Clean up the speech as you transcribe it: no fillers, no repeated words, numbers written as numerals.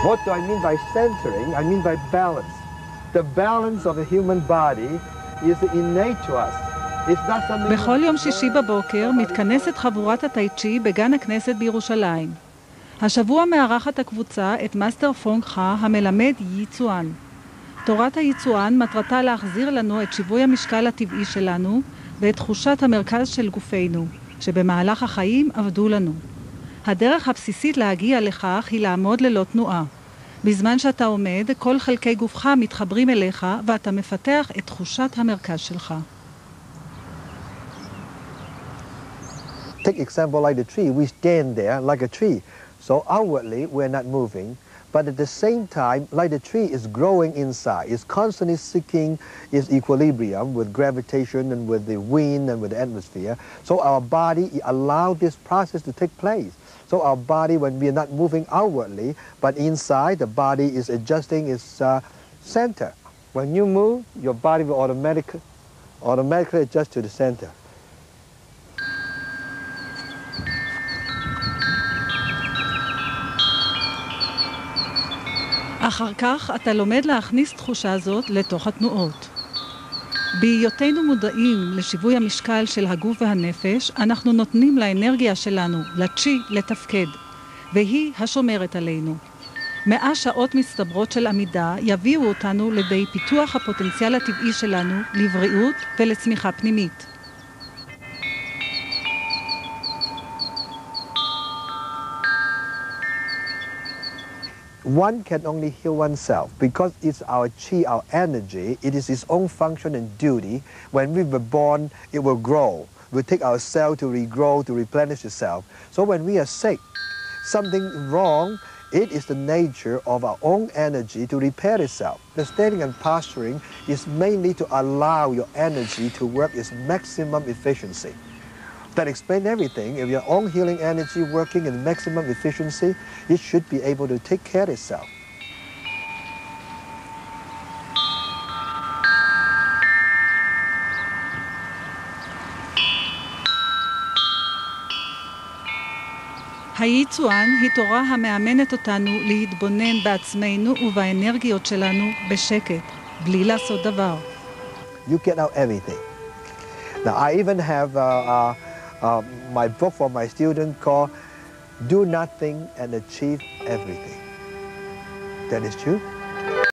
What do I mean by centering? I mean by balance. The balance of the human body is innate to us. It's not something... בכל יום שישי בבוקר מתכנסת חבורת הטאי צ'י בגן הכנסת בירושלים. השבוע מארחת הקבוצה את מאסטר פונג חא המלמד ייצואן. תורת הייצואן מטרתה להחזיר לנו את שיווי המשקל הטבעי שלנו ואת תחושת המרכז של גופנו, שבמהלך החיים עבדו לנו. הדרך הבסיסית להגיע לכך היא לעמוד ללא תנועה. בזמן שאתה עומד, כל חלקי גופך מתחברים אליך ואתה מפתח את תחושת המרכז שלך. Take example like the tree. We stand there like a tree. So outwardly, we're not moving. But at the same time, like the tree is growing inside. It's constantly seeking its equilibrium with gravitation and with the wind and with the atmosphere. So our body allows this process to take place. So our body, when we are not moving outwardly, but inside, the body is adjusting its center. When you move, your body will automatically adjust to the center. אחר כך אתה לומד להכניס תחושה זאת לתוך התנועות. בהיותנו מודעים לשיווי המשקל של הגוף והנפש, אנחנו נותנים לאנרגיה שלנו, לצ'י, לתפקד, והיא השומרת עלינו. 100 שעות מצטברות של עמידה יביאו אותנו לידי פיתוח הפוטנציאל הטבעי שלנו לבריאות ולצמיחה פנימית. One can only heal oneself because it's our chi, our energy. It is its own function and duty. When we were born, it will grow. We take our cell to regrow, to replenish itself. So when we are sick, something wrong, it is the nature of our own energy to repair itself. The standing and posturing is mainly to allow your energy to work its maximum efficiency. That explains everything. If your own healing energy working in maximum efficiency, it should be able to take care of itself. הייצואן היא תורה המאמנת אותנו להתבונן בעצמנו ובאנרגיות שלנו בשקט, בלי לעשות דבר. You get out everything. Now I even have my book for my students called Do Nothing and Achieve Everything. That is true.